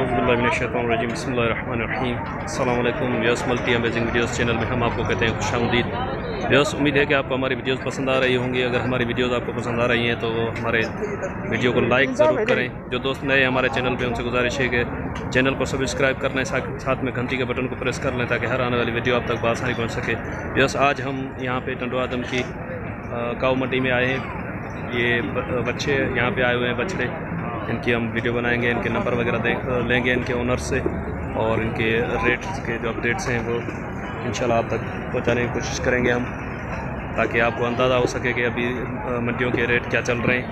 औज़ुबिल्लाहिमिनश्शैतानिर्रजीम बिस्मिल्लाहिर्रहमानिर्रहीम। अस्सलाम वालेकुम viewers, multi amazing videos channel में हम आपको कहते हैं खुशामदीद। व्यूअर्स, उम्मीद है कि आपको हमारी वीडियोस पसंद आ रही होंगी। अगर हमारी वीडियोस आपको पसंद आ रही हैं तो हमारे वीडियो को लाइक ज़रूर करें। जो दोस्त नए हमारे चैनल पे उनसे गुजारिश है कि चैनल को सब्सक्राइब कर लें, साथ में घंटी के बटन को प्रेस कर लें ताकि हर आने वाली वीडियो आप तक बआसानी पहुँच सके। व्यूअर्स, आज हम यहाँ पे टंडवा आदम की काऊ मंडी में आए हैं। ये बच्चे यहाँ पे आए हुए हैं, बछड़े। इनकी हम वीडियो बनाएंगे, इनके नंबर वगैरह लेंगे इनके ओनर से, और इनके रेट्स के जो अपडेट्स हैं वो इंशाल्लाह आप तक पहुँचाने की कोशिश करेंगे हम, ताकि आपको अंदाज़ा हो सके कि अभी मंडियों के रेट क्या चल रहे हैं।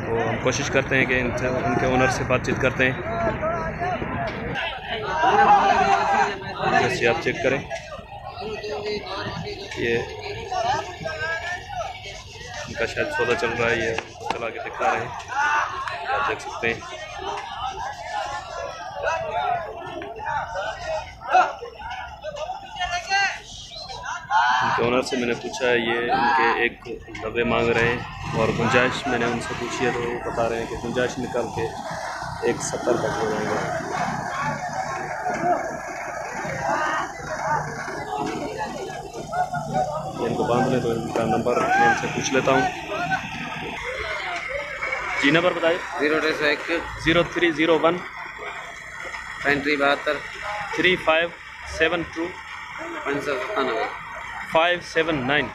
तो हम कोशिश करते हैं कि इनके ओनर से बातचीत करते हैं। जैसे आप चेक करें, ये इनका शायद सौदा चल रहा है, ये चला के दिखा रहे हैं, आप देख सकते हैं। इनके ओनर से मैंने पूछा है, ये इनके 190 मांग रहे हैं, और गुंजाइश मैंने उनसे पूछी है तो वो बता रहे हैं कि गुंजाइश निकाल के 170 तक हो जाएंगे। इनको बांध लें तो इनका नंबर मैं इनसे पूछ लेता हूँ। जी, नंबर बताइए। 0301 3572 3572 579।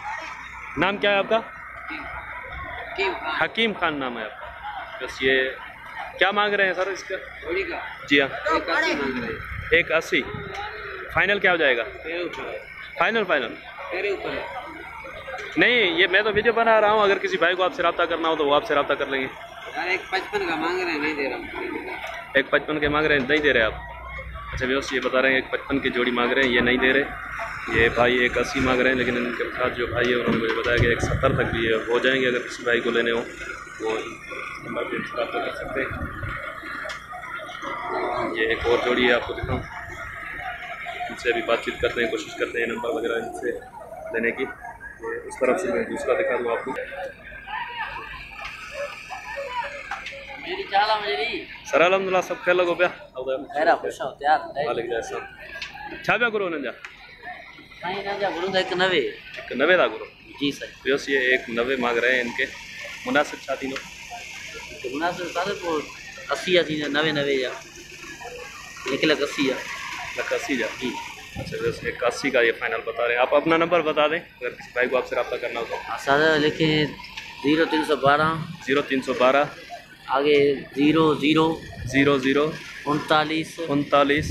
नाम क्या है आपका? हकीम खान नाम है आपका। बस ये क्या मांग रहे हैं सर इसका? जी हाँ, 180। फाइनल क्या हो जाएगा? फाइनल तेरे ऊपर है। नहीं, ये मैं तो वीडियो बना रहा हूँ। अगर किसी भाई को आपसे रब्ता करना हो तो वो आपसे रब्ता कर लेंगे। यार 155 का मांग रहे हैं, नहीं दे रहा हूँ। 155 के मांग रहे हैं, नहीं दे रहे आप? अच्छा व्यवस्था, ये बता रहे हैं 155 की जोड़ी मांग रहे हैं, ये नहीं दे रहे। ये भाई 180 मांग रहे हैं, लेकिन इनके साथ जो भाई है उन्होंने मुझे बताया कि 170 तक भी हो जाएंगे। अगर किसी भाई को लेने हो वो नंबर पर रब्ता कर सकते हैं। ये एक और जोड़ी है, आपको दिखाऊँ। इनसे अभी बातचीत करते हैं, कोशिश करते हैं नंबर वगैरह इनसे लेने की। उस तरफ से मैं दूसरा दिखा दूँ आपको। सर अलहमदुलिल्लाह सब खेल लगो पिया छा पिया गुरु नंजा एक नवे 90 था गुरु जी सर। बस ये 190 मांग रहे हैं इनके। मुनासिब छाती नो मुनासिब सारे को 80 90 या 180 जा जी। अच्छा, बस 180 का ये फाइनल बता रहे हैं। आप अपना नंबर बता दें अगर किसी भाई को आपसे रब्ता करना हो तो। सर लिखे 0312 0312 आगे 00 00 39 39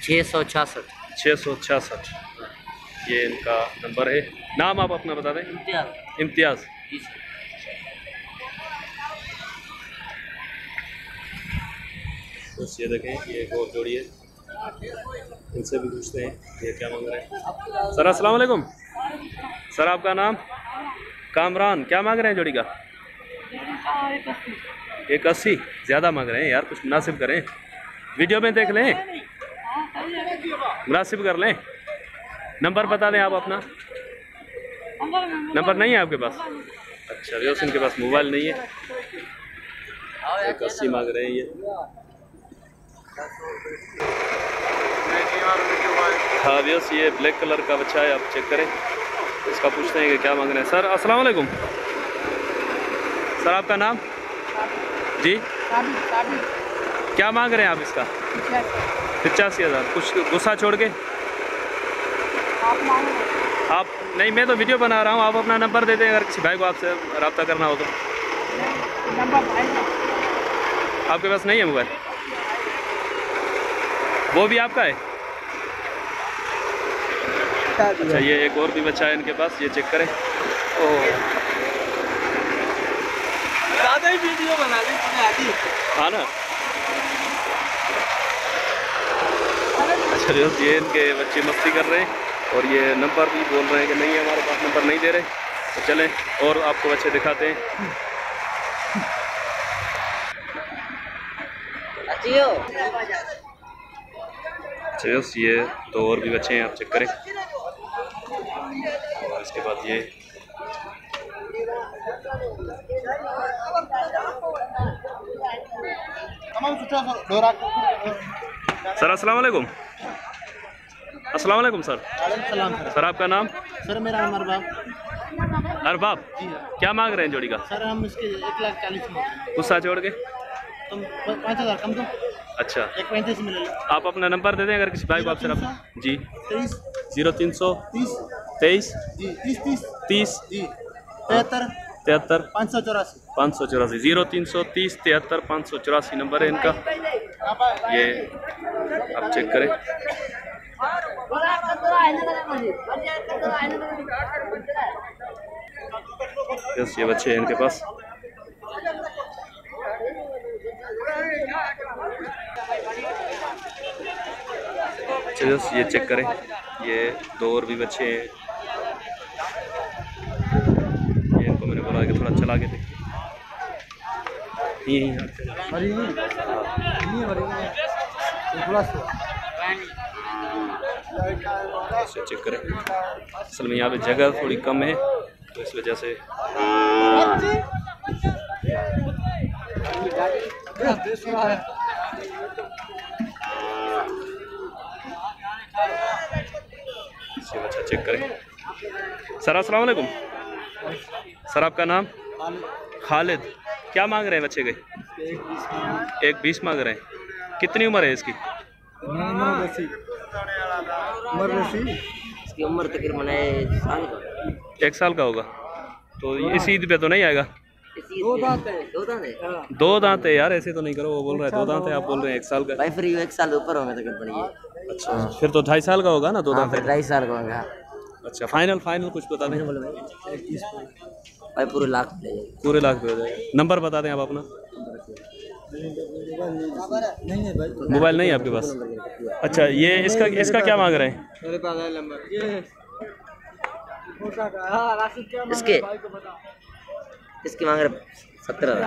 666 666। ये इनका नंबर है। नाम आप अपना बता दें। इम्तियाज़ जी सर। बस ये देखें, ये एक और जोड़ी है, इनसे भी पूछते हैं ये क्या मांग रहे हैं। सर अस्सलाम वालेकुम। सर आपका नाम? कामरान। क्या मांग रहे हैं जोड़ी का? 180। ज़्यादा मांग रहे हैं यार, कुछ मुनासिब करें। वीडियो में देख लें, मुनासिब कर लें। नंबर बता दें आप अपना। नंबर नहीं है आपके पास? अच्छा, व्यवस्था इनके पास मोबाइल नहीं है। 180 मांग रहे हैं ये। हाँ व्यवस्था, ये ब्लैक कलर का बच्चा है, आप चेक करें। इसका पूछते हैं कि क्या मांग रहे हैं। सर अस्सलाम वालेकुम। सर आपका नाम? जी, क्या मांग रहे हैं आप इसका? 85,000। कुछ गुस्सा छोड़ के आप नहीं, मैं तो वीडियो बना रहा हूँ। आप अपना नंबर दे दें अगर किसी भाई को आपसे रब्ता करना हो तो। आपके पास नहीं है मोबाइल? वो भी आपका है? अच्छा, ये एक और भी बच्चा है इनके पास, ये चेक करें। ज़्यादा ही वीडियो बना ली हाँ ना। अच्छा, ये इनके बच्चे मस्ती कर रहे हैं, और ये नंबर भी बोल रहे हैं कि नहीं हमारे पास नंबर नहीं दे रहे। तो चलें और आपको बच्चे दिखाते हैं। अच्छा, ये 2 और भी बच्चे हैं, आप चेक करें। और इसके बाद ये सर अस्सलाम वालेकुम। अस्सलाम वालेकुम सर। सर आपका नाम? सर मेरा नाम अरबाब। क्या मांग रहे हैं जोड़ी का? सर हम इसके 1,40,000 गुस्सा छोड़ के तुम 5,000 कम दो। अच्छा 1,35 में ले लो। आप अपना नंबर दे दें अगर किसी भाई को आपसे जी 23 0323 जी 30 30 जी 73 73 584 584 0330 73 584 नंबर है इनका। ये आप चेक करें। यस ये बच्चे हैं इनके पास। चलिए ये चेक करें। ये दो और भी बच्चे हैं। ये इनको मैंने बोला कि थोड़ा चला के देखिए। इसे चेक करें। असल में यहाँ पे जगह थोड़ी कम है तो इस वजह से अच्छा चेक करें। सर अस्सलाम वालेकुम। सर आपका नाम? खालिद। क्या मांग रहे हैं बच्चे के? 1,20 मांग रहे हैं। कितनी उम्र है इसकी? इसकी उम्र तकरीबन 1 साल का। 1 साल का होगा तो इस ईद पे तो नहीं आएगा। दो दांत है। 2 दांत है यार, ऐसे तो नहीं करो। वो बोल रहा है 2 दांत है, आप बोल रहे हैं 1 साल का। भाई फिर 1 साल ऊपर होंगे तकरीबन ये। अच्छा फिर तो 2.5 साल का होगा ना। 2 दांत है। 2.5 साल का होगा। अच्छा फाइनल कुछ बता दें। भाई पूरे लाख ले जाएंगे। पूरे लाख पे हो जाएगा। नंबर बता दें आप अपना। मोबाइल नहीं है आपके पास? अच्छा ये इसका क्या मांग रहे हैं? मेरे पास है नंबर। इसके मांग रहे 70,000।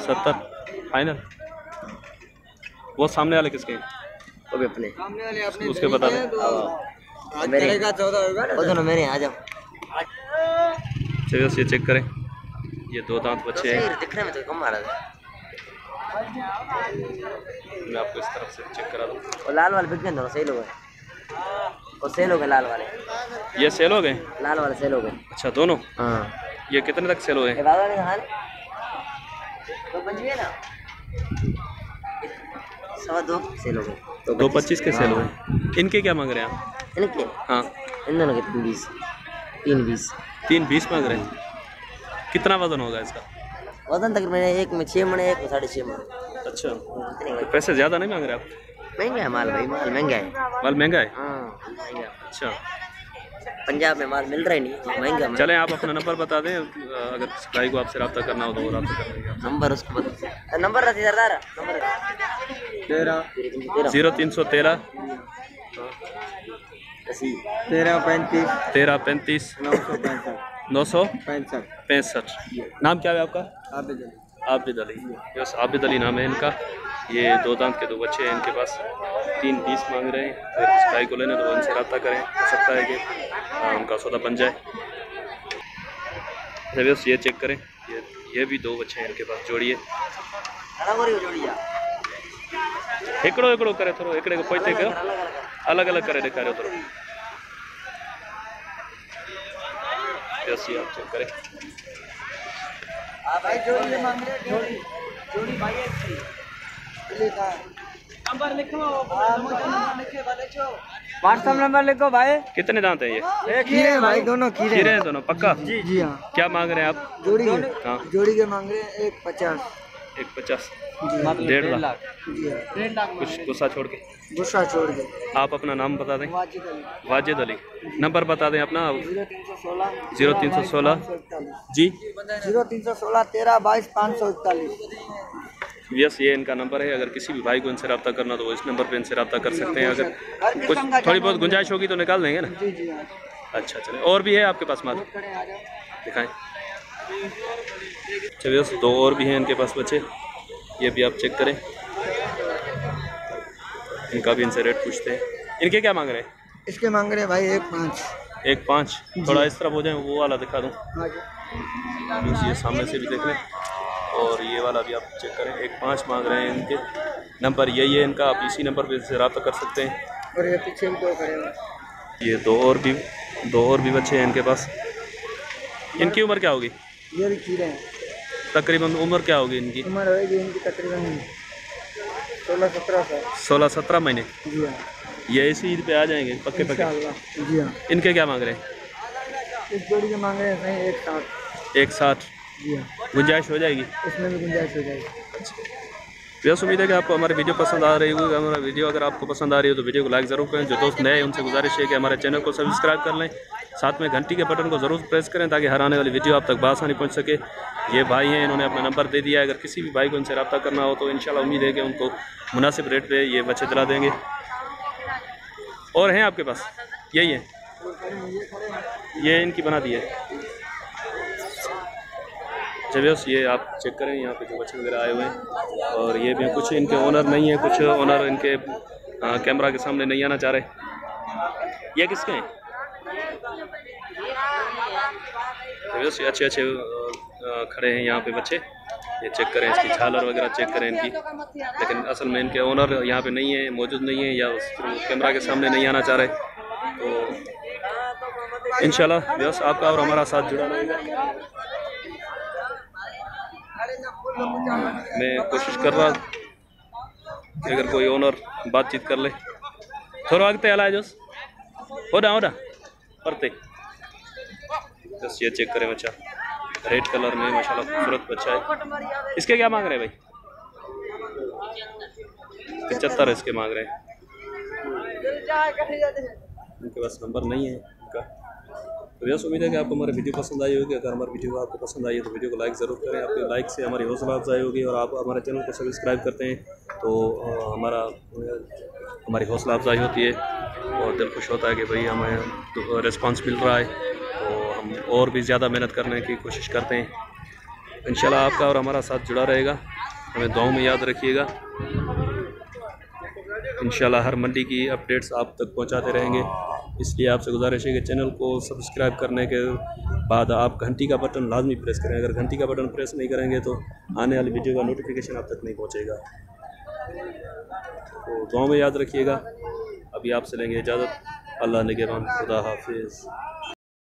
70 फाइनल। वो सामने वाले किसके हैं? वो भी अपने उसके बता दें। मेरे वो दोनों मेरे आ जाओ। चलिए ये चेक करें। ये 2 दांत बच्चे हैं। दिखने में तो कम आ रहा है। मैं आपको इस तरफ से चेक करा दूँ। वो लाल वाले बिक गए दोनों। सेल हो गए। वो सेल हो गए लाल वाले। ये सेल हो गए? लाल वाले सेल हो गए। अच्छा दोनों? हाँ। ये कितने तक सेल हुए? तो बच गए ना। 2.25 सेल हो गए। 2.25 के सेल हुए। इनके क्या मांग रहे हैं आप? इनके हाँ इन दोनों के 3.20 3.20 मांग रहे हैं। कितना वजन होगा इसका? वजन तक मैंने एक में 6 मन, एक में 6.5 मन। अच्छा तो पैसे ज़्यादा नहीं मांग रहे आप? महंगा है माल भाई। माल महंगा है। माल महंगा है? हाँ महंगा। अच्छा पंजाब में माल मिल रहा ही नहीं, महंगा। चलें आप अपना नंबर बता दें। अगर भाई को आपसे रब्ता करना हो तो वो रब्ता कर लेंगे। नंबर उसको बता। नंबर रखी सरदार। 0313 1335 965। नाम क्या है आपका? आबिद अली। बस आबिद अली नाम है इनका। ये 2 दांत के 2 बच्चे हैं इनके पास। 3.20 मांग रहे हैं। अगर इस भाई को लेने तो इनसे रब्ता करें। हो सकता है कि उनका सौदा बन जाए। बस ये चेक करें। ये भी 2 बच्चे हैं इनके पास। जोड़िए एकड़ो करे थोड़ो एकड़े को पोइते कयो। अलग अलग करे दिखा रहे हो थोड़ो। यस ये आप चेक करें। भाई जोड़ी मांग रहे जोड़ी भाई नंबर लिखो। व्हाट्सएप नंबर लिखो भाई। कितने दांत हैं ये? खीरे भाई, दोनों खीरे हैं दोनों पक्का? जी हाँ। क्या मांग रहे हैं आप? जोड़ी के? हाँ जोड़ी के मांग रहे हैं 1,50 1,50 1.5 लाख। कुछ गुस्सा छोड़ के। गुस्सा छोड़ के। आप अपना नाम बता दें। वाजिद अली। नंबर बता दें अपना। 0316 जी 0316 13 22 541। यस ये इनका नंबर है। अगर किसी भी भाई को इनसे रब्ता करना तो वो इस नंबर पे इनसे रब्ता कर सकते हैं। अगर कुछ थोड़ी बहुत गुंजाइश होगी तो निकाल देंगे ना। अच्छा चले। और भी है आपके पास माल? दिखाएं। चलिए 2 और भी हैं इनके पास बच्चे। ये भी आप चेक करें। इनका भी इनसे रेट पूछते हैं। इनके क्या मांग रहे हैं? इसके मांग रहे हैं भाई 1,5 1,5। थोड़ा इस तरफ हो जाए वो वाला दिखा दूँ। ये सामने से भी देख लें। और ये वाला भी आप चेक करें, 1.5 मांग रहे हैं इनके। नंबर यही है इनका, आप इसी नंबर पे से रब्ता कर सकते हैं। और ये पीछे भी दो खड़े हैं। ये दो और भी बच्चे हैं इनके पास। इनकी उम्र क्या होगी? ये भी खीरे हैं। तकरीबन उम्र क्या होगी इनकी? उम्र होगी इनकी तकरीबन 16-17 साल। 16-17 महीने। जी हाँ, ये इसी ईद पे आ जाएंगे पक्के पक्के। इंशाअल्लाह। जी हाँ, इनके क्या मांग रहे हैं? इस जोड़ी के मांग रहे हैं 160। 160। जी हाँ, गुंजाइश हो जाएगी? इसमें भी गुंजाइश हो जाएगी। बेहद उम्मीद है कि आपको हमारी वीडियो पसंद आ रही होगी। हमारा वीडियो अगर आपको पसंद आ रही हो तो वीडियो को लाइक ज़रूर करें। जो दोस्त नए हैं उनसे गुजारिश है कि हमारे चैनल को सब्सक्राइब कर लें, साथ में घंटी के बटन को ज़रूर प्रेस करें ताकि हर आने वाली वीडियो आप तक बआसानी पहुंच सके। ये भाई हैं, इन्होंने अपना नंबर दे दिया है। अगर किसी भी भाई को इनसे रब्ता करना हो तो इंशाल्लाह उम्मीद है कि उनको मुनासिब रेट पर ये बच्चे दिला देंगे। और हैं आपके पास? यही है, ये इनकी बना दी है। जब ये आप चेक करें यहाँ पे जो बच्चे वगैरह आए हुए हैं। और ये भी कुछ इनके ओनर नहीं है, कुछ ओनर इनके कैमरा के सामने नहीं आना चाह रहे। ये किसके हैं? जब अच्छे अच्छे खड़े हैं यहाँ पे बच्चे। ये चेक करें, इसकी झालर वगैरह चेक करें इनकी। लेकिन असल में इनके ओनर यहाँ पे नहीं है, मौजूद नहीं है, या कैमरा के सामने नहीं आना चाह रहे। तो इंशाल्लाह बस आपका और हमारा साथ जुड़ा रहेगा। मैं कोशिश कर रहा कि अगर कोई ओनर बातचीत कर ले। थोड़ा आगते अला जोस होडा पढ़ते। बस ये चेक करें बच्चा, रेड कलर में माशाल्लाह खूबसूरत बच्चा है। इसके क्या मांग रहे हैं भाई? 75 इसके मांग रहे हैं। इनके पास नंबर नहीं है इनका। तो यह उम्मीद है कि आपको हमारी वीडियो पसंद आई होगी। अगर हमारी वीडियो आपको पसंद आई है तो वीडियो को लाइक ज़रूर करें। आपके लाइक से हमारी हौसला अफजाई होगी। और आप हमारे चैनल को सब्सक्राइब करते हैं तो हमारी हौसला अफजाई होती है और दिल खुश होता है कि भाई हमें तो रिस्पॉन्स मिल रहा है, तो हम और भी ज़्यादा मेहनत करने की कोशिश करते हैं। इंशाल्लाह आपका और हमारा साथ जुड़ा रहेगा। हमें दुआओं में याद रखिएगा। इंशाल्लाह हर मंडी की अपडेट्स आप तक पहुंचाते रहेंगे। इसलिए आपसे गुजारिश है कि चैनल को सब्सक्राइब करने के बाद आप घंटी का बटन लाजमी प्रेस करें। अगर घंटी का बटन प्रेस नहीं करेंगे तो आने वाली वीडियो का नोटिफिकेशन आप तक नहीं पहुंचेगा। तो दुआओं में याद रखिएगा। अभी आपसे लेंगे इजाज़त। अल्लाह निगहबान, खुदा हाफिज़।